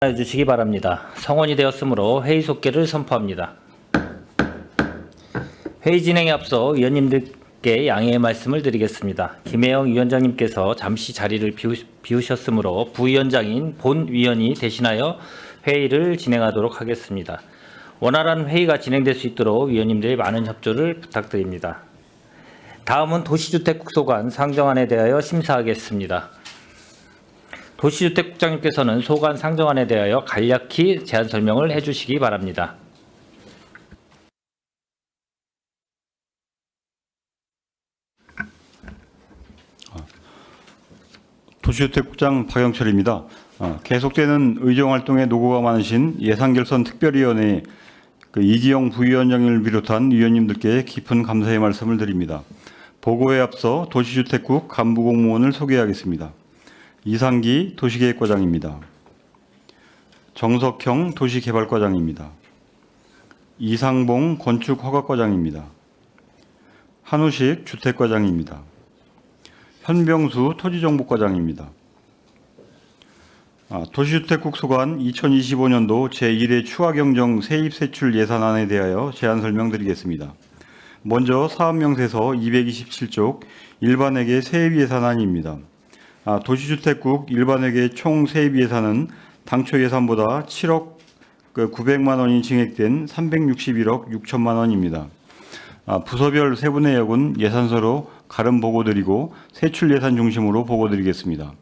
해주시기 바랍니다. 성원이 되었으므로 회의 속개를 선포합니다. 회의 진행에 앞서 위원님들께 양해의 말씀을 드리겠습니다. 김혜영 위원장님께서 잠시 자리를 비우셨으므로 부위원장인 본 위원이 대신하여 회의를 진행하도록 하겠습니다. 원활한 회의가 진행될 수 있도록 위원님들의 많은 협조를 부탁드립니다. 다음은 도시주택국소관 상정안에 대하여 심사하겠습니다. 도시주택국장님께서는 소관 상정안에 대하여 간략히 제안 설명을 해주시기 바랍니다. 도시주택국장 박영철입니다. 계속되는 의정활동에 노고가 많으신 예산결선 특별위원회 이기영 부위원장을 비롯한 위원님들께 깊은 감사의 말씀을 드립니다. 보고에 앞서 도시주택국 간부공무원을 소개하겠습니다. 이상기 도시계획과장입니다. 정석형 도시개발과장입니다. 이상봉 건축허가과장입니다. 한우식 주택과장입니다. 현병수 토지정보과장입니다. 도시주택국 소관 2025년도 제1회 추가경정 세입세출 예산안에 대하여 제안 설명드리겠습니다. 먼저 사업명세서 227쪽 일반회계 세입예산안입니다. 도시주택국 일반회계 총 세입예산은 당초 예산보다 7억 900만 원이 증액된 361억 6천만 원입니다. 부서별 세부 내역은 예산서로 가름 보고드리고 세출 예산 중심으로 보고드리겠습니다.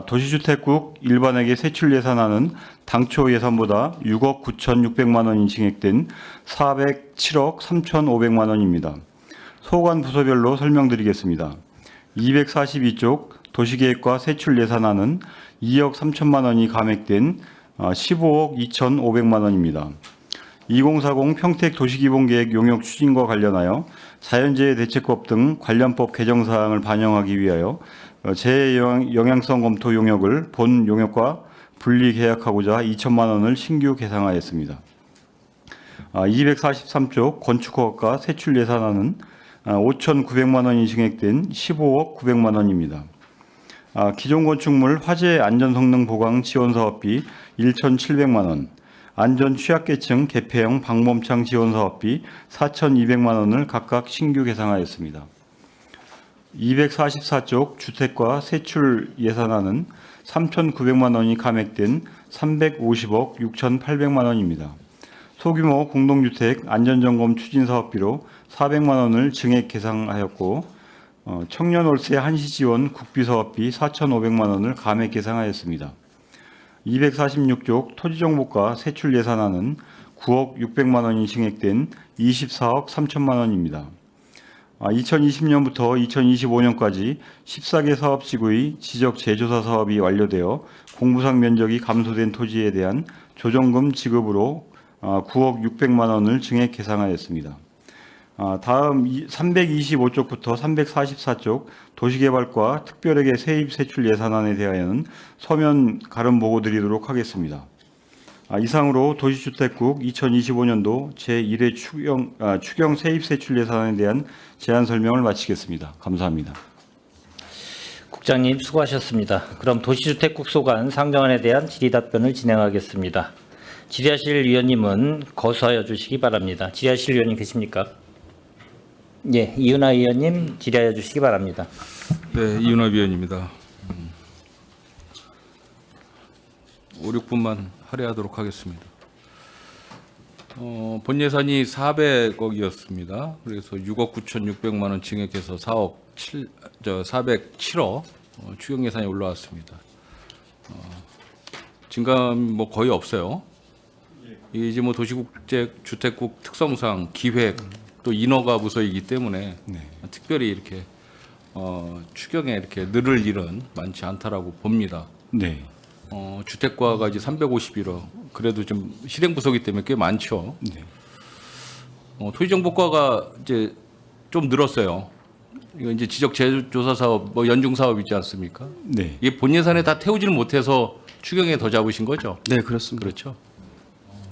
도시주택국 일반회계 세출 예산안은 당초 예산보다 6억 9,600만 원이 증액된 407억 3,500만 원입니다. 소관 부서별로 설명드리겠습니다. 242쪽 도시계획과 세출 예산안은 2억 3천만 원이 감액된 15억 2,500만 원입니다. 2040 평택 도시기본계획 용역 추진과 관련하여 자연재해 대책법 등 관련법 개정 사항을 반영하기 위하여 재해 영향성 검토 용역을 본 용역과 분리 계약하고자 2천만 원을 신규 계상하였습니다. 243쪽 건축허가 세출 예산안은 5,900만 원이 증액된 15억 900만 원입니다. 기존 건축물 화재 안전성능 보강 지원 사업비 1,700만 원, 안전 취약계층 개폐형 방범창 지원 사업비 4,200만 원을 각각 신규 계상하였습니다. 244쪽 주택과 세출 예산안은 3,900만 원이 감액된 350억 6,800만 원입니다. 소규모 공동주택 안전점검 추진 사업비로 400만 원을 증액 계상하였고 청년월세 한시지원 국비사업비 4,500만 원을 감액 계상하였습니다. 246쪽 토지정보과 세출 예산안은 9억 600만 원이 증액된 24억 3천만 원입니다. 2020년부터 2025년까지 14개 사업지구의 지적 재조사 사업이 완료되어 공부상 면적이 감소된 토지에 대한 조정금 지급으로 9억 600만 원을 증액 계상하였습니다. 다음 325쪽부터 344쪽 도시개발과 특별회계 세입 세출 예산안에 대하여는 서면 가름 보고 드리도록 하겠습니다. 이상으로 도시주택국 2025년도 제1회 추경 세입 세출 예산안에 대한 제안 설명을 마치겠습니다. 감사합니다. 국장님 수고하셨습니다. 그럼 도시주택국 소관 상정안에 대한 질의답변을 진행하겠습니다. 질의하실 위원님은 거수하여 주시기 바랍니다. 질의하실 위원님 계십니까? 예, 이은하 위원님 질의하여 주시기 바랍니다. 네, 이은하 위원입니다. 5, 6분만 할애하도록 하겠습니다. 본 예산이 400억이었습니다. 그래서 6억 9,600만 원 증액해서 407억 추경 예산이 올라왔습니다. 증감 뭐 거의 없어요. 이제 뭐 도시주택국 특성상 기획 또 인허가 부서이기 때문에 특별히 이렇게 추경에 이렇게 늘을 일은 많지 않다라고 봅니다. 네. 주택과가 이제 351억, 그래도 좀 실행 부서기 때문에 꽤 많죠. 네. 토지정보과가 이제 좀 늘었어요. 이거 이제 지적 재조사 사업, 뭐 연중 사업 있지 않습니까? 네. 이게 본 예산에 다 태우지를 못해서 추경에 더 잡으신 거죠? 네, 그렇습니다. 그렇죠.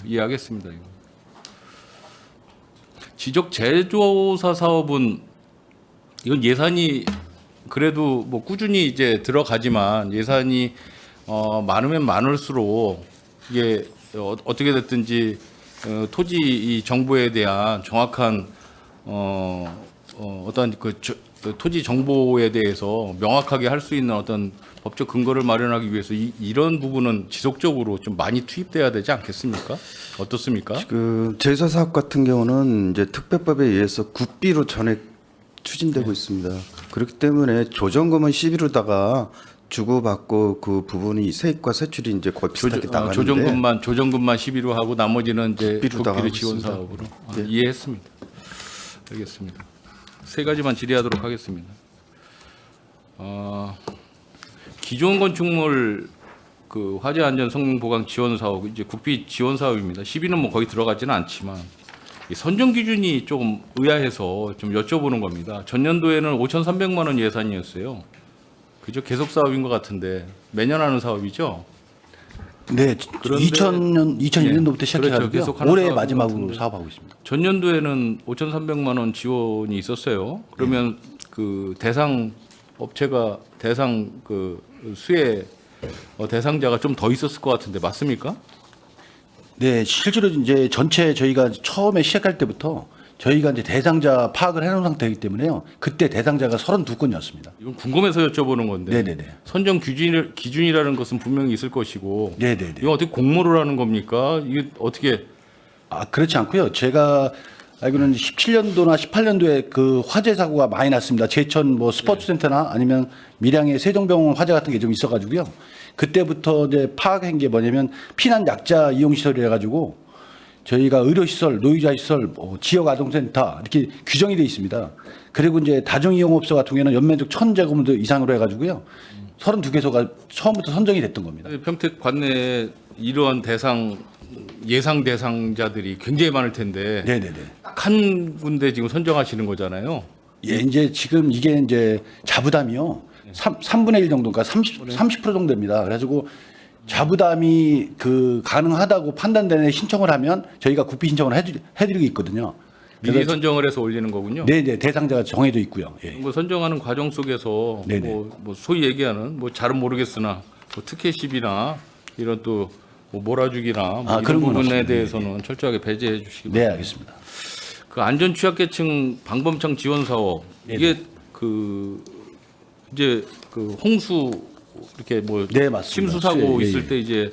이해하겠습니다. 이거. 지적 재조사 사업은 이건 예산이 그래도 뭐 꾸준히 이제 들어가지만 예산이 많으면 많을수록 이게 어떻게 됐든지 토지 이 정보에 대한 정확한 어떤 그 토지 정보에 대해서 명확하게 할 수 있는 어떤 법적 근거를 마련하기 위해서 이런 부분은 지속적으로 좀 많이 투입돼야 되지 않겠습니까? 어떻습니까? 그 제사 사업 같은 경우는 이제 특별법에 의해서 국비로 전액 추진되고 있습니다. 그렇기 때문에 조정금은 시비로다가 주고받고 그 부분이 세입과 세출이 이제 거의 비슷하게 나가는데 조정금만 12로 하고 나머지는 이제 국비로다가 국비를 하고 지원 있습니다. 사업으로 이해했습니다. 알겠습니다. 세 가지만 질의하도록 하겠습니다. 기존 건축물 그 화재 안전 성능 보강 지원 사업 이제 국비 지원 사업입니다. 12는 뭐 거의 들어가지는 않지만 이 선정 기준이 조금 의아해서 좀 여쭤보는 겁니다. 전년도에는 5,300만 원 예산이었어요. 그죠? 계속 사업인 것 같은데 매년 하는 사업이죠. 네, 그런데- 2001년도부터 예, 시작해가지고요. 그렇죠. 계속 하는 올해 사업인 마지막으로 것 같은데. 사업하고 있습니다. 전년도에는 5,300만 원 지원이 있었어요. 그러면 그 대상 업체가 대상 그 수혜 대상자가 좀 더 있었을 것 같은데 맞습니까? 네, 실제로 이제 전체 저희가 처음에 시작할 때부터 저희가 이제 대상자 파악을 해놓은 상태이기 때문에요. 그때 대상자가 32건이었습니다. 이건 궁금해서 여쭤보는 건데. 네네네. 선정 기준이라는 것은 분명히 있을 것이고. 네네네. 이건 어떻게 공모를 하는 겁니까? 이게 어떻게 아, 그렇지 않고요. 제가 알기로는 17년도나 18년도에 그 화재 사고가 많이 났습니다. 제천 뭐 스포츠센터나 아니면 밀양의 세종병원 화재 같은 게 좀 있어가지고요. 그때부터 이제 파악한 게 뭐냐면 피난 약자 이용 시설이라 가지고 저희가 의료시설, 노유자시설, 뭐 지역 아동센터 이렇게 규정이 돼 있습니다. 그리고 이제 다중이용업소 같은 경우에는 연면적 1,000제곱미터 이상으로 해가지고요. 32개소가 처음부터 선정이 됐던 겁니다. 평택 관내에 이러한 예상 대상자들이 굉장히 많을 텐데 네네네. 딱 한 군데 지금 선정하시는 거잖아요. 예, 이제 지금 이게 이제 자부담이요. 3분의 1 정도가 30% 정도 됩니다. 그래가지고 자부담이 그 가능하다고 판단되는 신청을 하면 저희가 국비 신청을 해드리고 있거든요. 미리 그래서 선정을 해서 올리는 거군요. 네네 대상자가 정해져 있고요. 예. 뭐 선정하는 과정 속에서 네네. 뭐 소위 얘기하는 뭐 잘은 모르겠으나 뭐 특혜십이나 이런 또 뭐 몰아주기나 뭐 아, 이런 그런 건 부분에 없습니다. 대해서는 철저하게 배제해 주시기 네, 바랍니다. 알겠습니다. 그 안전 취약계층 방범창 지원 사업 네네. 이게 그 이제 그 홍수 이렇게 뭐 네, 맞습니다. 침수 사고 예, 예. 있을 때 이제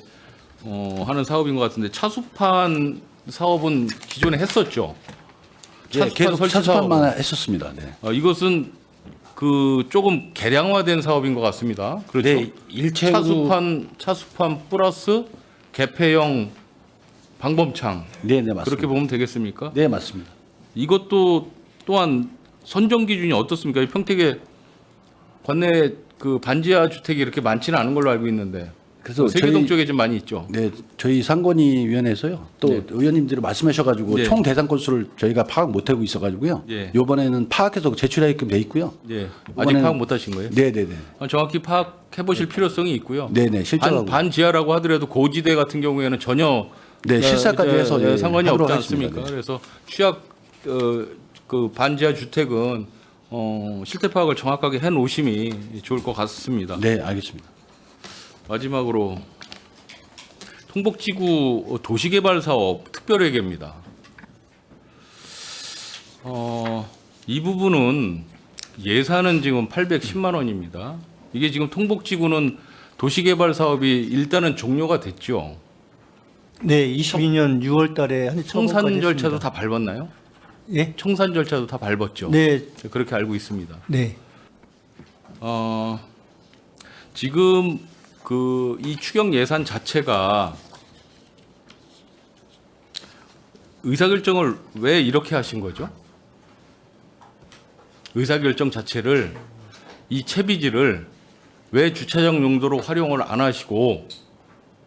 하는 사업인 것 같은데 차수판 사업은 기존에 했었죠. 네, 계속 설치 차수판만 사업은. 했었습니다. 네. 이것은 그 조금 개량화된 사업인 것 같습니다. 그렇죠. 네, 일체로 차수판 플러스 개폐형 방범창 네, 네 맞습니다. 그렇게 보면 되겠습니까? 네, 맞습니다. 이것도 또한 선정 기준이 어떻습니까? 이 평택에 관내 그 반지하 주택이 이렇게 많지는 않은 걸로 알고 있는데 그래서 세계동 저희 쪽에 좀 많이 있죠. 네, 저희 상권위원회에서요. 또 네. 의원님들이 말씀하셔가지고 네. 총 대상 건수를 저희가 파악 못하고 있어가지고요. 예. 이번에는 파악해서 제출하게끔 돼 있고요. 예, 아직 이번에는- 파악 못하신 거예요? 네, 네, 네. 정확히 파악해 보실 필요성이 있고요. 네, 네, 실제로 반지하라고 하더라도 고지대 같은 경우에는 전혀 네, 실사까지 이제 해서 예, 상관이 하도록 없지 하겠습니다. 않습니까? 네. 그래서 취약 그 반지하 주택은 실태 파악을 정확하게 해 놓으심이 좋을 것 같습니다. 네, 알겠습니다. 마지막으로 통복지구 도시개발 사업 특별회계입니다. 이 부분은 예산은 지금 810만 원입니다. 이게 지금 통복지구는 도시개발 사업이 일단은 종료가 됐죠. 네, 22년 6월 달에 한 청산 처분까지 절차도 했습니다. 다 밟았나요? 예? 청산 절차도 다 밟았죠. 네, 그렇게 알고 있습니다. 네. 지금 그 이 추경 예산 자체가 의사결정을 왜 이렇게 하신 거죠? 의사결정 자체를 이 채비지를 왜 주차장 용도로 활용을 안 하시고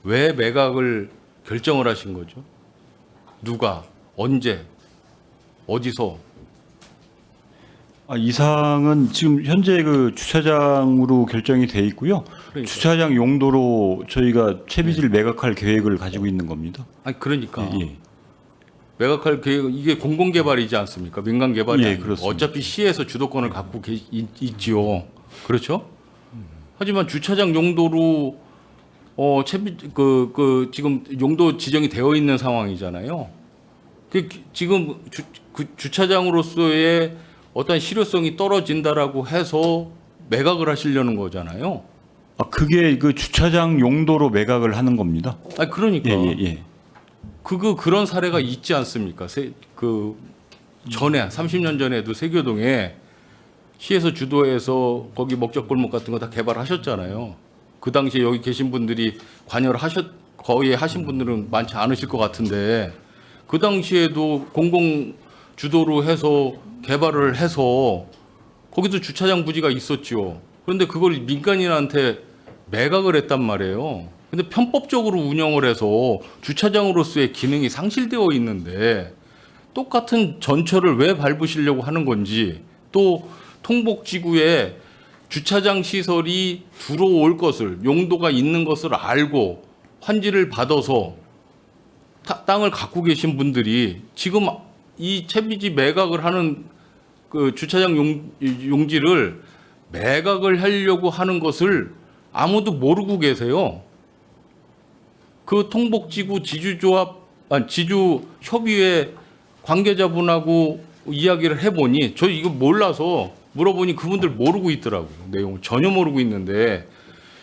왜 매각을 결정을 하신 거죠? 누가 언제 어디서 이상은 지금 현재 그 주차장으로 결정이 돼 있고요. 그러니까요. 주차장 용도로 저희가 채비지를 매각할 계획을 가지고 있는 겁니다. 아니 그러니까 예. 매각할 계획 이게 공공개발이지 않습니까? 민간개발이 예, 아니고 그렇습니다. 어차피 시에서 주도권을 갖고 있지요. 그렇죠? 하지만 주차장 용도로 지금 용도 지정이 되어 있는 상황이잖아요. 지금 주차장으로서의 어떤 실효성이 떨어진다라고 해서 매각을 하시려는 거잖아요. 그게 그 주차장 용도로 매각을 하는 겁니다. 아니 그러니까 예. 그런 사례가 있지 않습니까? 전에 30년 전에도 세교동에 시에서 주도해서 거기 먹적골목 같은 거 다 개발하셨잖아요. 그 당시에 여기 계신 분들이 관여를 거의 하신 분들은 많지 않으실 것 같은데 그 당시에도 공공 주도로 해서 개발을 해서 거기도 주차장 부지가 있었죠. 그런데 그걸 민간인한테 매각을 했단 말이에요. 근데 편법적으로 운영을 해서 주차장으로서의 기능이 상실되어 있는데 똑같은 전철을 왜 밟으시려고 하는 건지, 또 통복지구에 주차장 시설이 들어올 것을, 용도가 있는 것을 알고 환지를 받아서 땅을 갖고 계신 분들이 지금 이 채비지 매각을 하는 그 주차장 용지를 매각을 하려고 하는 것을 아무도 모르고 계세요. 그 통복지구 지주협의회 관계자분하고 이야기를 해보니 저 이거 몰라서 물어보니 그분들 모르고 있더라고요. 내용을 전혀 모르고 있는데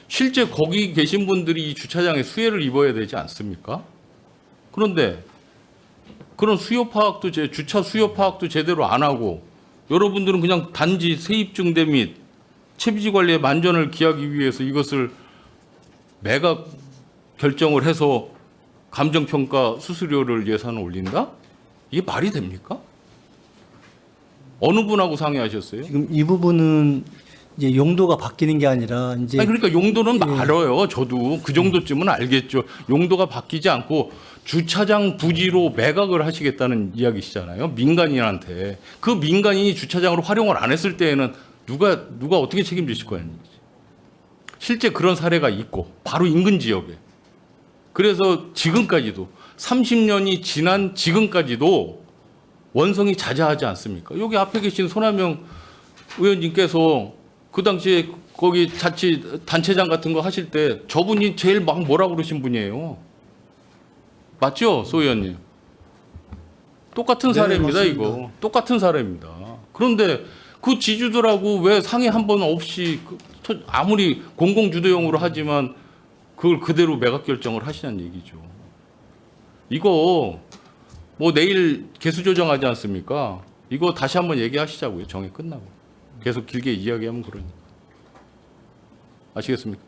실제 거기 계신 분들이 이 주차장에 수혜를 입어야 되지 않습니까? 그런데 그런 수요 파악도 주차 수요 파악도 제대로 안 하고 여러분들은 그냥 단지 세입 증대 및 채비지 관리의 만전을 기하기 위해서 이것을 매각 결정을 해서 감정평가 수수료를 예산을 올린다? 이게 말이 됩니까? 어느 분하고 상의하셨어요? 지금 이 부분은 이제 용도가 바뀌는 게 아니라 이제 아니 그러니까 용도는 알아요. 저도 그 정도쯤은 알겠죠. 용도가 바뀌지 않고 주차장 부지로 매각을 하시겠다는 이야기시잖아요. 민간인한테. 그 민간인이 주차장으로 활용을 안 했을 때에는 누가 어떻게 책임지실 거예요? 실제 그런 사례가 있고 바로 인근 지역에. 그래서 지금까지도 30년이 지난 지금까지도 원성이 자자하지 않습니까? 여기 앞에 계신 손하명 의원님께서 그 당시에 거기 자치 단체장 같은 거 하실 때 저분이 제일 막 뭐라 그러신 분이에요. 맞죠, 소 의원님? 똑같은 네, 사례입니다, 맞습니다. 이거. 똑같은 사례입니다. 그런데 그 지주들하고 왜 상의 한 번 없이 아무리 공공주도용으로 하지만 그걸 그대로 매각 결정을 하시냐는 얘기죠. 이거 뭐 내일 개수 조정하지 않습니까? 이거 다시 한번 얘기하시자고요. 정회 끝나고. 계속 길게 이야기하면 그러니까. 아시겠습니까?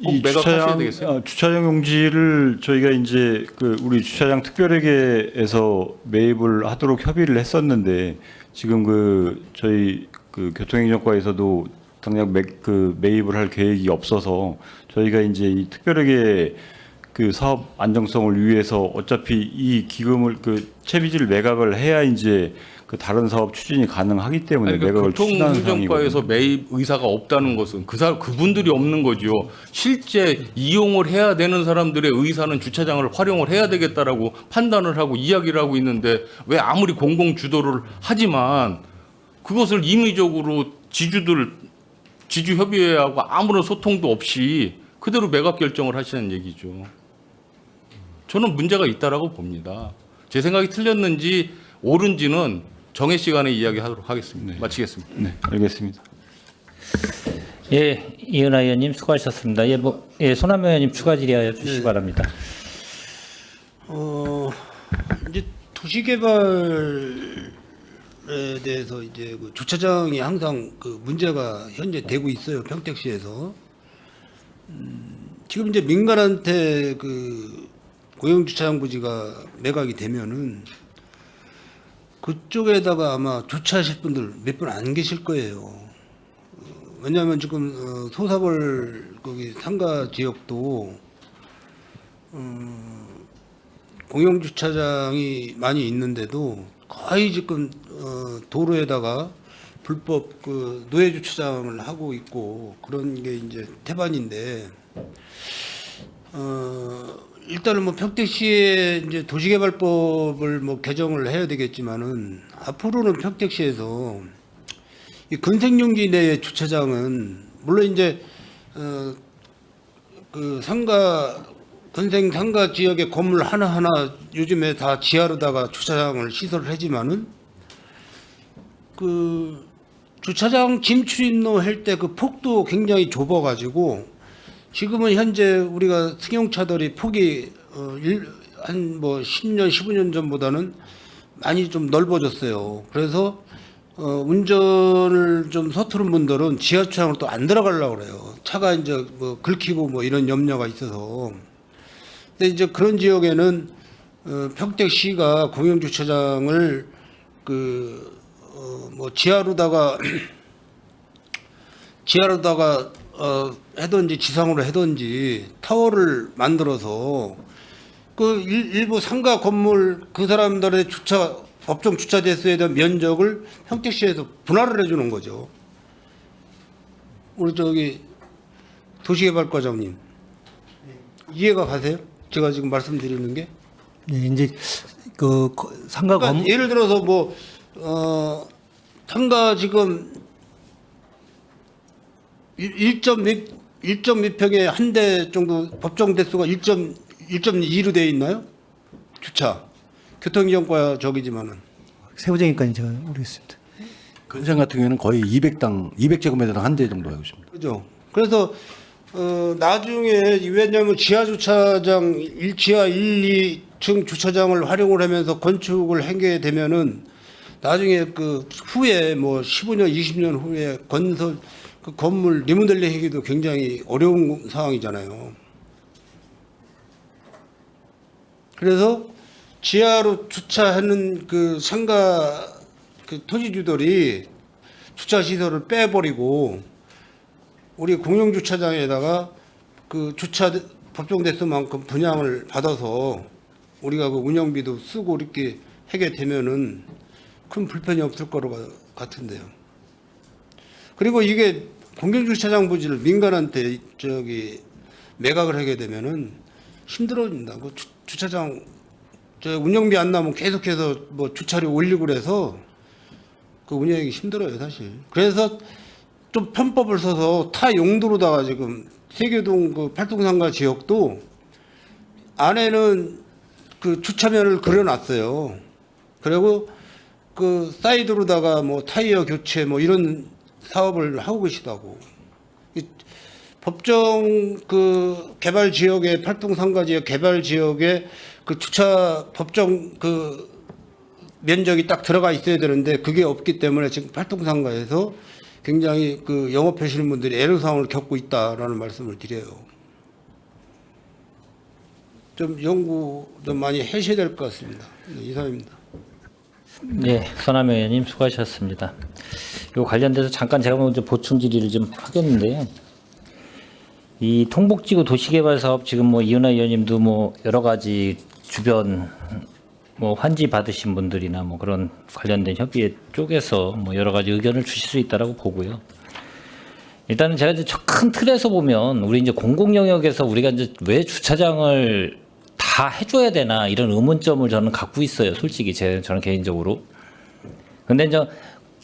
꼭 이 매각하셔야 되겠어요? 주차장 용지를 저희가 이제 그 우리 주차장 특별회계에서 매입을 하도록 협의를 했었는데 지금 저희 교통행정과에서도 당장 매입을 할 계획이 없어서 저희가 이제 이 특별회계 사업 안정성을 위해서 어차피 이 기금을 채비지를 매각을 해야 이제 다른 사업 추진이 가능하기 때문에 아니, 그러니까 매각을 추진하는 교통행정과에서 상황이거든요. 매입 의사가 없다는 것은 그분들이 없는 거죠. 실제 이용을 해야 되는 사람들의 의사는 주차장을 활용을 해야 되겠다라고 판단을 하고 이야기를 하고 있는데 왜 아무리 공공 주도를 하지만 그것을 임의적으로 지주협의회하고 아무런 소통도 없이 그대로 매각 결정을 하시는 얘기죠. 저는 문제가 있다라고 봅니다. 제 생각이 틀렸는지 옳은지는 정해 시간에 이야기하도록 하겠습니다. 네. 마치겠습니다. 네, 알겠습니다. 예, 이은하 의원님 수고하셨습니다. 손하명 의원님 추가 질의하여 주시기 바랍니다. 이제 도시개발에 대해서 이제 그 주차장이 항상 문제가 현재 되고 있어요. 평택시에서. 지금 이제 민간한테 고용 주차장 부지가 매각이 되면은 그쪽에다가 아마 주차하실 분들 몇 분 안 계실 거예요. 왜냐하면 지금 소사벌 거기 상가 지역도 공영 주차장이 많이 있는데도 거의 지금 도로에다가 불법 노예 주차장을 하고 있고 그런 게 이제 태반인데 일단은 뭐 평택시에 이제 도시개발법을 뭐 개정을 해야 되겠지만은 앞으로는 평택시에서 이 근생용지 내의 주차장은 물론 이제 그 건생 상가 지역의 건물 하나하나 요즘에 다 지하로다가 주차장을 시설을 하지만은 그 주차장 진출입로 할 때 그 폭도 굉장히 좁아가지고 지금은 현재 우리가 승용차들이 폭이 한 뭐 10년, 15년 전보다는 많이 좀 넓어졌어요. 그래서 운전을 좀 서투른 분들은 지하주차장으로 또 안 들어가려고 그래요. 차가 이제 뭐 긁히고 뭐 이런 염려가 있어서. 근데 이제 그런 지역에는 평택시가 공영주차장을 뭐 지하로다가 해든지 지상으로 해든지 타워를 만들어서 그 일부 상가 건물 그 사람들의 법정 주차 대수에 대한 면적을 평택시에서 분할을 해주는 거죠. 우리 저기 도시개발과장님 이해가 가세요? 제가 지금 말씀드리는 게. 네, 이제 그 상가 그러니까 건물 예를 들어서 뭐 상가 지금 1점 평에 한 대 정도 법정 대수가 1.2로 되어 있나요? 주차. 교통이용과 저기지만은. 세부적인까지 제가 모르겠습니다. 근생 같은 경우에는 거의 200제곱미터당 한 대 정도 하고 있습니다. 그죠. 그래서 나중에 왜냐하면 지하 주차장 지하 1, 2층 주차장을 활용을 하면서 건축을 하게 되면은 나중에 그 후에 뭐 15년, 20년 후에 건설 그 건물 리모델링 하기도 굉장히 어려운 상황이잖아요. 그래서 지하로 주차하는 그 상가 그 토지주들이 주차 시설을 빼버리고 우리 공영주차장에다가 그 주차 법정 대수만큼 분양을 받아서 우리가 그 운영비도 쓰고 이렇게 하게 되면은 큰 불편이 없을 거로 같은데요. 그리고 이게 공영주차장 부지를 민간한테 저기 매각을 하게 되면은 힘들어진다. 그 주차장 저 운영비 안 나면 계속해서 뭐 주차료 올리고 그래서 그 운영하기 힘들어요, 사실. 그래서 좀 편법을 써서 타 용도로다가 지금 세계동 그 팔뚝상가 지역도 안에는 그 주차면을 그려놨어요. 그리고 그 사이드로다가 뭐 타이어 교체 뭐 이런 사업을 하고 계시다고. 법정 그 개발 지역의 팔뚝상가 지역 개발 지역에 그 주차 법정 그 면적이 딱 들어가 있어야 되는데 그게 없기 때문에 지금 팔뚝상가에서 굉장히 그 영업하시는 분들이 애로사항을 겪고 있다라는 말씀을 드려요. 좀 연구 좀 많이 하셔야 될 것 같습니다. 네, 이상입니다. 네, 손하명 의원님 수고하셨습니다. 이 관련돼서 잠깐 제가 먼저 보충 질의를 좀 하겠는데요. 이 통북지구 도시개발 사업 지금 뭐 이은하 의원님도 뭐 여러 가지 주변 뭐 환지 받으신 분들이나 뭐 그런 관련된 협의회 쪽에서 뭐 여러 가지 의견을 주실 수 있다라고 보고요. 일단은 제가 이제 큰 틀에서 보면 우리 이제 공공 영역에서 우리가 이제 왜 주차장을 다 해줘야 되나 이런 의문점을 저는 갖고 있어요. 솔직히 저는 개인적으로. 근데 이제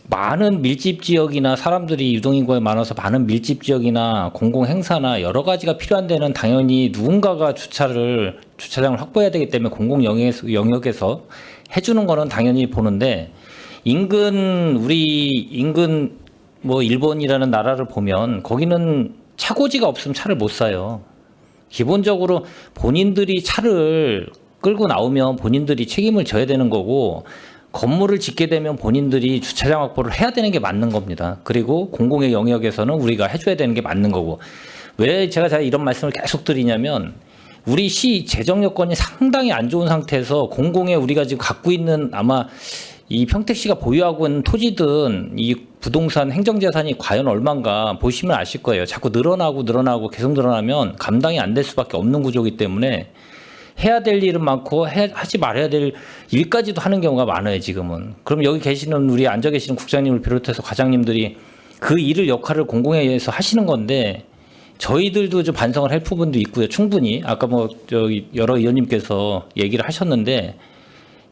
많은 밀집 지역이나 사람들이 유동인구가 많아서 많은 밀집 지역이나 공공 행사나 여러 가지가 필요한 데는 당연히 누군가가 주차장을 확보해야 되기 때문에 공공 영역에서 해주는 거는 당연히 보는데 우리 인근 뭐 일본이라는 나라를 보면 거기는 차고지가 없으면 차를 못 사요. 기본적으로 본인들이 차를 끌고 나오면 본인들이 책임을 져야 되는 거고 건물을 짓게 되면 본인들이 주차장 확보를 해야 되는 게 맞는 겁니다. 그리고 공공의 영역에서는 우리가 해줘야 되는 게 맞는 거고. 왜 제가 이런 말씀을 계속 드리냐면 우리 시 재정 여건이 상당히 안 좋은 상태에서 공공에 우리가 지금 갖고 있는 아마 이 평택시가 보유하고 있는 토지든 이 부동산 행정재산이 과연 얼마인가 보시면 아실 거예요. 자꾸 늘어나고 계속 늘어나면 감당이 안 될 수밖에 없는 구조이기 때문에 해야 될 일은 많고 하지 말아야 될 일까지도 하는 경우가 많아요, 지금은. 그럼 여기 계시는 우리 앉아 계시는 국장님을 비롯해서 과장님들이 그 일을 역할을 공공에 의해서 하시는 건데 저희들도 좀 반성을 할 부분도 있고요. 충분히 아까 뭐 저기 여러 의원님께서 얘기를 하셨는데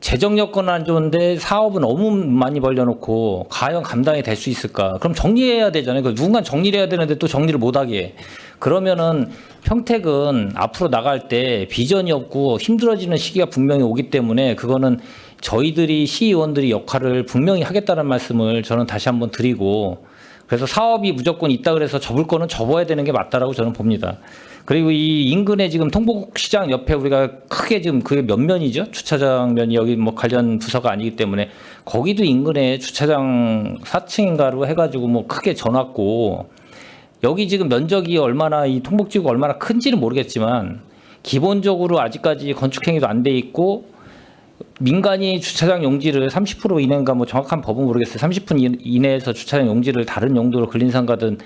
재정 여건은 안 좋은데 사업은 너무 많이 벌려놓고 과연 감당이 될 수 있을까? 그럼 정리해야 되잖아요. 누군가 정리를 해야 되는데 또 정리를 못하게 해. 그러면은 평택은 앞으로 나갈 때 비전이 없고 힘들어지는 시기가 분명히 오기 때문에 그거는 저희들이 시의원들이 역할을 분명히 하겠다는 말씀을 저는 다시 한번 드리고, 그래서 사업이 무조건 있다 그래서 접을 거는 접어야 되는 게 맞다라고 저는 봅니다. 그리고 이 인근에 지금 통곡시장 옆에 우리가 크게 지금 그게 몇 면이죠? 주차장 면이 여기 뭐 관련 부서가 아니기 때문에 거기도 인근에 주차장 4층인가로 해가지고 뭐 크게 져놨고, 여기 지금 면적이 얼마나 이 통곡지구 얼마나 큰지는 모르겠지만 기본적으로 아직까지 건축행위도 안 돼 있고 민간이 주차장 용지를 30% 이내인가 뭐 정확한 법은 모르겠어요. 30분 이내에서 주차장 용지를 다른 용도로 근린상가든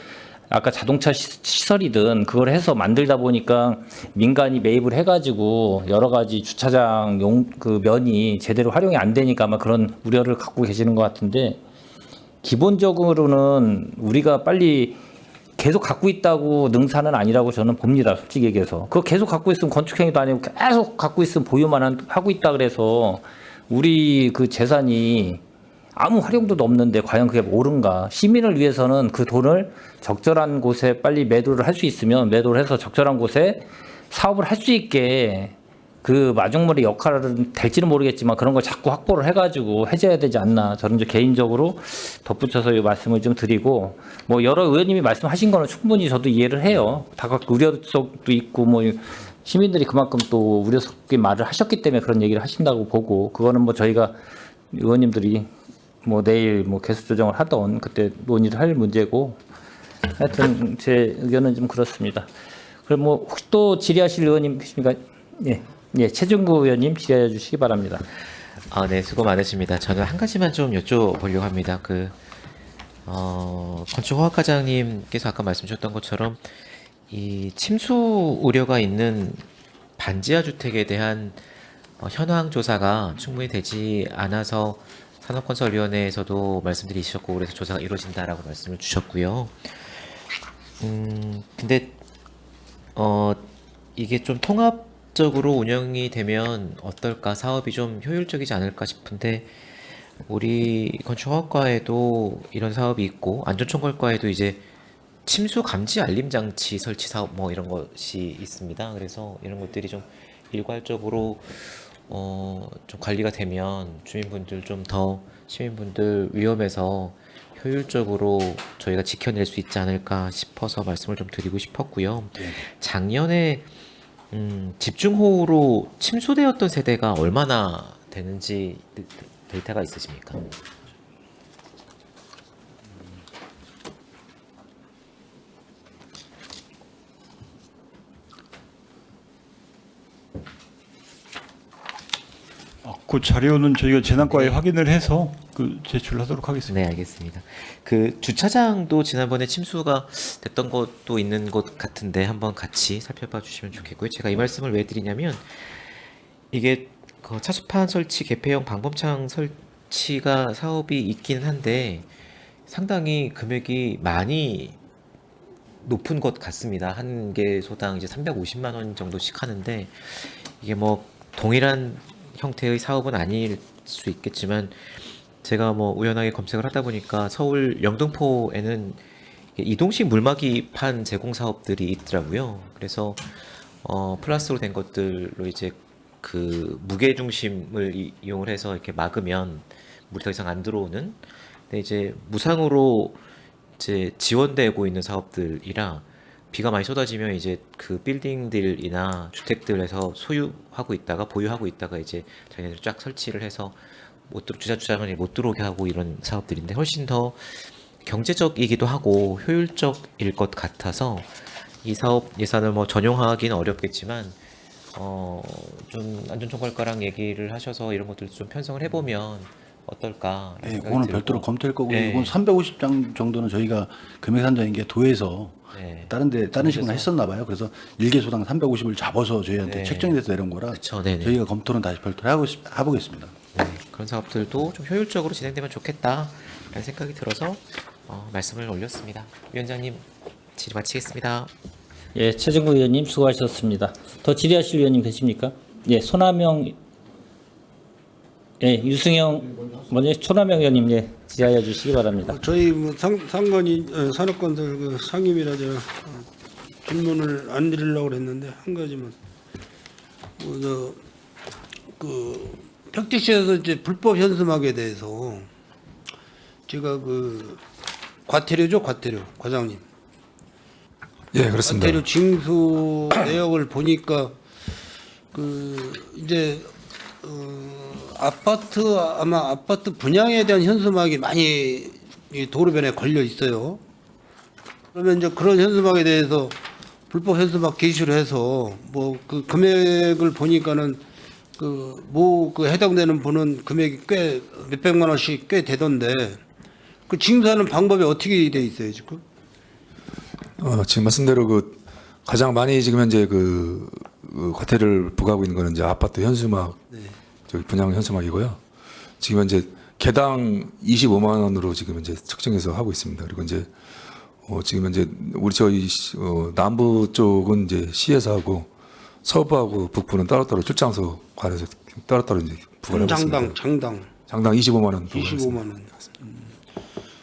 아까 자동차 시설이든 그걸 해서 만들다 보니까 민간이 매입을 해가지고 여러 가지 주차장 그 면이 제대로 활용이 안 되니까 아마 그런 우려를 갖고 계시는 것 같은데, 기본적으로는 우리가 빨리 계속 갖고 있다고 능사는 아니라고 저는 봅니다. 솔직히 얘기해서. 그거 계속 갖고 있으면 건축행위도 아니고 계속 갖고 있으면 보유만 하고 있다 그래서 우리 그 재산이 아무 활용도도 없는데 과연 그게 옳은가. 시민을 위해서는 그 돈을 적절한 곳에 빨리 매도를 할 수 있으면 매도를 해서 적절한 곳에 사업을 할 수 있게 그 마중물의 역할은 될지는 모르겠지만 그런 걸 자꾸 확보를 해가지고 해줘야 되지 않나. 저는 이제 개인적으로 덧붙여서 이 말씀을 좀 드리고, 뭐 여러 의원님이 말씀하신 거는 충분히 저도 이해를 해요. 다각 우려성도 있고 뭐 시민들이 그만큼 또 우려 섞인 말을 하셨기 때문에 그런 얘기를 하신다고 보고, 그거는 뭐 저희가 의원님들이 뭐 내일 뭐 개수 조정을 하던 그때 논의를 할 문제고, 하여튼 제 의견은 좀 그렇습니다. 그럼 뭐 혹시 또 질의하실 의원님 계십니까? 예. 예, 최중구 의원님 질의해 주시기 바랍니다. 네, 수고 많으십니다. 저는 한 가지만 좀 여쭤보려고 합니다. 건축허가과장님께서 아까 말씀 주셨던 것처럼 이 침수 우려가 있는 반지하 주택에 대한 현황 조사가 충분히 되지 않아서 산업건설위원회에서도 말씀드리셨고 그래서 조사가 이루어진다라고 말씀을 주셨고요. 근데 이게 좀 통합적으로 운영이 되면 어떨까, 사업이 좀 효율적이지 않을까 싶은데, 우리 건축학과에도 이런 사업이 있고 안전총괄과에도 이제 침수 감지 알림 장치 설치 사업 뭐 이런 것이 있습니다. 그래서 이런 것들이 좀 일괄적으로 좀 관리가 되면 주민분들 좀 더 시민분들 위험에서 효율적으로 저희가 지켜낼 수 있지 않을까 싶어서 말씀을 좀 드리고 싶었고요. 작년에 집중호우로 침수되었던 세대가 얼마나 되는지 데이터가 있으십니까? 그 자료는 저희가 재난과에 확인을 해서 제출하도록 하겠습니다. 네, 알겠습니다. 그 주차장도 지난번에 침수가 됐던 것도 있는 것 같은데 한번 같이 살펴봐 주시면 좋겠고요. 제가 이 말씀을 왜 드리냐면, 이게 그 차수판 설치, 개폐형 방범창 설치가 사업이 있긴 한데 상당히 금액이 많이 높은 것 같습니다. 한 개소당 이제 350만 원 정도씩 하는데, 이게 뭐 동일한 형태의 사업은 아닐 수 있겠지만 제가 뭐 우연하게 검색을 하다 보니까 서울 영등포에는 이동식 물막이판 제공 사업들이 있더라고요. 그래서 플라스로 된 것들로 이제 그 무게 중심을 이용을 해서 이렇게 막으면 물이 더 이상 안 들어오는, 근데 이제 무상으로 이제 지원되고 있는 사업들이라 비가 많이 쏟아지면 이제 그 빌딩들이나 주택들에서 소유하고 있다가 보유하고 있다가 이제 자기네들 쫙 설치를 해서 주차장을 못 들어오게 하고 이런 사업들인데, 훨씬 더 경제적이기도 하고 효율적일 것 같아서 이 사업 예산을 뭐 전용하기는 어렵겠지만 좀 안전총괄과랑 얘기를 하셔서 이런 것들 좀 편성을 해보면 어떨까. 네, 그거는 별도로 검토할 거고, 네. 이건 350장 정도는 저희가 금액 산정인 게 도에서 네. 다른 식으로 했었나 봐요. 그래서 1개소당 350을 잡아서 저희한테 네. 책정이 돼서 내려온 거라 그쵸, 네네. 저희가 검토는 다시 별도로 해보겠습니다. 네, 그런 사업들도 좀 효율적으로 진행되면 좋겠다라는 생각이 들어서 말씀을 올렸습니다. 위원장님, 질의 마치겠습니다. 예, 최정구 의원님 수고하셨습니다. 더 질의하실 의원님 계십니까? 예, 손하명 예, 유승영 먼저 초남영 의원님 지하해 주시기 바랍니다. 저희 뭐 상관이 산업건설 그 상임이라 제가 질문을 안 드리려고 그랬는데 한 가지만 그 평택시에서 이제 불법 현수막에 대해서 제가 그 과태료죠, 과태료 과장님. 예, 그렇습니다. 과태료 징수 내역을 보니까 그 이제 아파트 분양에 대한 현수막이 많이 이 도로변에 걸려 있어요. 그러면 이제 그런 현수막에 대해서 불법 현수막 게시를 해서 뭐 그 금액을 보니까는 그 해당되는 분은 금액이 꽤 몇백만 원씩 꽤 되던데 그 징수하는 방법이 어떻게 돼 있어요 지금? 지금 말씀대로 그 가장 많이 지금 현재 그 과태료를 부과하고 있는 거는 이제 아파트 현수막, 저기 분양 현수막이고요. 지금 현재 개당 25만 원으로 지금 현재 측정해서 하고 있습니다. 그리고 이제 지금 현재 우리 저희 남부 쪽은 이제 시에서 하고 서부하고 북부는 따로따로 출장소 관해서 따로따로 이제 부과를 하고 있습니다. 장당 25만 원. 25만 원.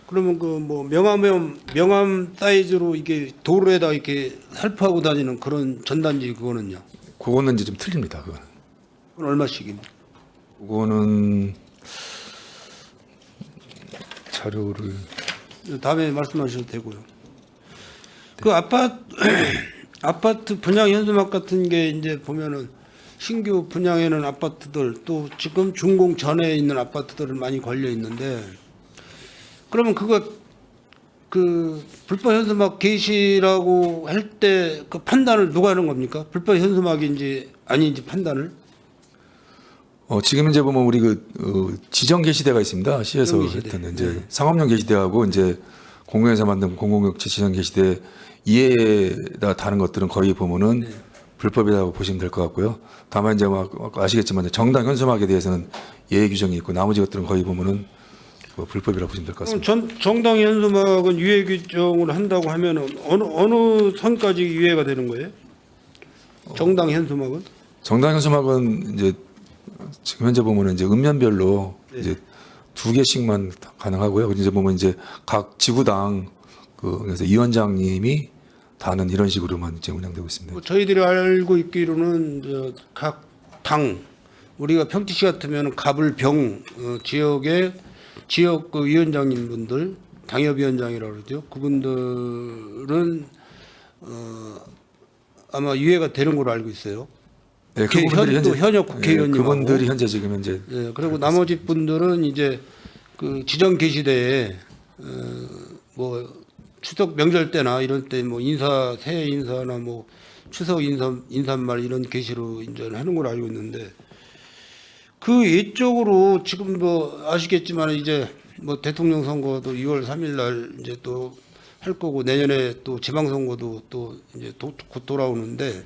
그러면 그 뭐 명함 사이즈로 이게 도로에다 이렇게 살포하고 다니는 그런 전단지 그거는요? 그거는 이제 좀 틀립니다. 그거는. 그건 얼마씩입니까? 그거는 자료를 다음에 말씀하셔도 되고요. 그 아파트 분양 현수막 같은 게 이제 보면은 신규 분양에는 아파트들 또 지금 준공 전에 있는 아파트들은 많이 걸려 있는데 그러면 그 불법 현수막 게시라고 할 때 그 판단을 누가 하는 겁니까? 불법 현수막인지 아닌지 판단을? 지금 이제 보면 우리 지정 게시대가 있습니다. 시에서 지정 게시대. 했던 이제 상업용 게시대하고 이제 공공에서 만든 공공용 지정 게시대 이해에다 다른 것들은 거의 보면은 불법이라고 보시면 될 것 같고요. 다만 이제 막 아시겠지만 정당 현수막에 대해서는 예외 규정이 있고 나머지 것들은 거의 보면은 불법이라고 보시면 될 것 같습니다. 정당 현수막은 유예 규정을 한다고 하면은 어느 선까지 유예가 되는 거예요? 정당 현수막은? 정당 현수막은 이제 지금 현재 보면은 이제 읍면별로 이제 2개씩만 가능하고요. 그리고 이제 보면 이제 각 지구당 그래서 위원장님이 다는 이런 식으로만 이제 운영되고 있습니다. 뭐 저희들이 알고 있기로는 각 당 우리가 평택시 같으면 갑을병 지역 그 위원장님 분들 당협위원장이라고 그러죠. 그분들은 아마 유예가 되는 걸로 알고 있어요. 네, 그분들이 현재 현역 국회의원님하고 그분들이 현재 지금 현재 그리고 나머지 분들은 이제 그 지정 게시대에 뭐 추석 명절 때나 이런 때 뭐 새해 인사나 뭐 추석 인사말 이런 게시로 이제 하는 걸로 알고 있는데 그 이쪽으로 지금 뭐 아시겠지만 이제 뭐 대통령 선거도 2월 3일 날 이제 또 할 거고 내년에 또 지방선거도 또 이제 곧 돌아오는데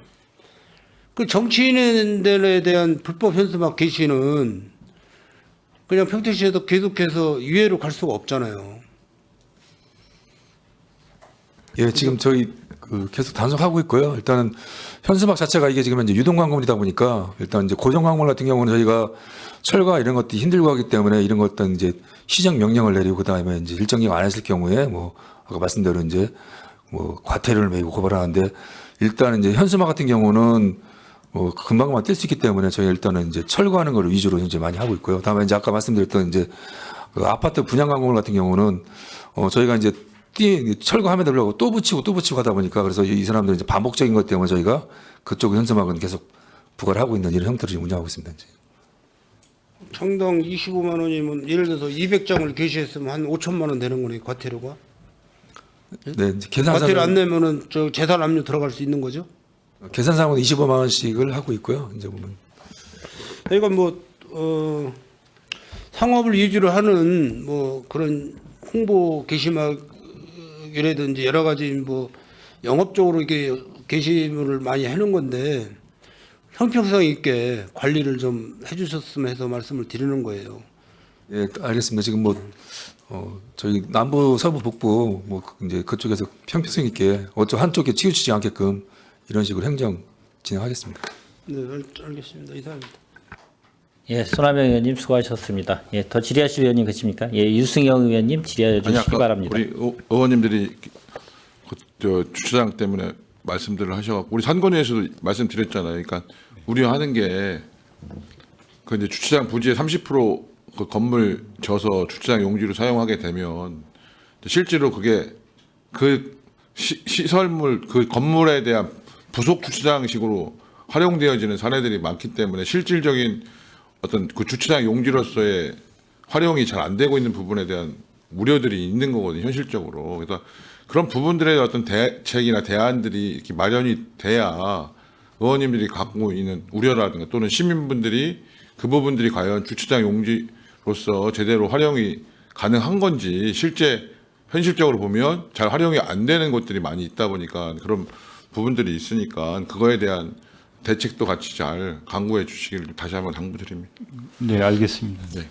그 정치인들에 대한 불법 현수막 게시는 그냥 평택시에서 계속해서 유예로 갈 수가 없잖아요. 예, 지금 저희 계속 단속하고 있고요. 일단은 현수막 자체가 이게 지금 이제 유동 광고물이다 보니까 일단 이제 고정 광고물 같은 경우는 저희가 철거 이런 것들이 힘들고 하기 때문에 이런 것들은 이제 시정 명령을 내리고 그다음에 이제 일정 기간 안 했을 경우에 뭐 아까 말씀대로 이제 뭐 과태료를 매기고 고발하는데 일단은 이제 현수막 같은 경우는 뭐 금방만 뗄 수 있기 때문에 저희 일단은 이제 철거하는 걸 위주로 이제 많이 하고 있고요. 다만 이제 아까 말씀드렸던 이제 그 아파트 분양 광고물 같은 경우는 저희가 이제 철거하면 되려고 또 붙이고 하다 보니까 그래서 이 사람들은 이제 반복적인 것 때문에 저희가 그쪽 현수막은 계속 부과를 하고 있는 이런 형태로 지금 운영하고 있습니다. 이제. 청당 25만 원이면 예를 들어서 200장을 게시했으면 한 5천만 원 되는 거네 과태료가. 네, 이제 과태료 안 내면은 저 재산 압류 들어갈 수 있는 거죠? 계산상으로 25만 원씩을 하고 있고요. 이제 보면 그러니까 뭐 상업을 위주로 하는 뭐 그런 홍보 게시막이라든지 여러 가지 뭐 영업적으로 이렇게 게시물을 많이 해놓은 건데 형평성 있게 관리를 좀 해주셨으면 해서 말씀을 드리는 거예요. 예, 알겠습니다. 지금 뭐 저희 남부, 서부, 북부 뭐 이제 그쪽에서 형평성 있게 어쩌 한쪽에 치우치지 않게끔 이런 식으로 행정 진행하겠습니다. 네, 알겠습니다. 이상입니다. 예, 손하명 의원님 수고하셨습니다. 예, 더 질의하실 의원님 계십니까? 예, 유승영 의원님 질의해 주시기 바랍니다. 우리 의원님들이 저 주차장 때문에 말씀들을 하셔갖고 우리 선관위에서도 말씀드렸잖아요. 그러니까 우려하는 게 그 이제 주차장 부지의 30%그 건물 져서 주차장 용지로 사용하게 되면 실제로 그게 그 시설물 그 건물에 대한 부속 주차장식으로 활용되어지는 사례들이 많기 때문에 실질적인 어떤 그 주차장 용지로서의 활용이 잘 안 되고 있는 부분에 대한 우려들이 있는 거거든요, 현실적으로. 그래서 그런 부분들의 어떤 대책이나 대안들이 이렇게 마련이 돼야 의원님들이 갖고 있는 우려라든가 또는 시민분들이 그 부분들이 과연 주차장 용지로서 제대로 활용이 가능한 건지 실제 현실적으로 보면 잘 활용이 안 되는 것들이 많이 있다 보니까 그런 부분들이 있으니까 그거에 대한 대책도 같이 잘 강구해 주시길 다시 한번 당부드립니다. 네, 알겠습니다. 네.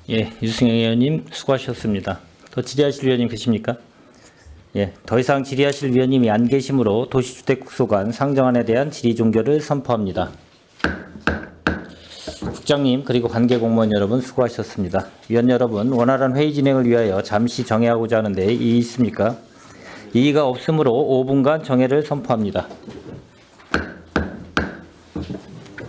예, 유승영 의원님 수고하셨습니다. 더 질의하실 의원님 계십니까? 예, 더 이상 질의하실 위원님이 안 계시므로 도시주택국소관 상정안에 대한 질의 종결을 선포합니다. 국장님 그리고 관계 공무원 여러분 수고하셨습니다. 위원 여러분, 원활한 회의 진행을 위하여 잠시 정회하고자 하는데 이의 있습니까? 이의가 없으므로 5분간 정회를 선포합니다.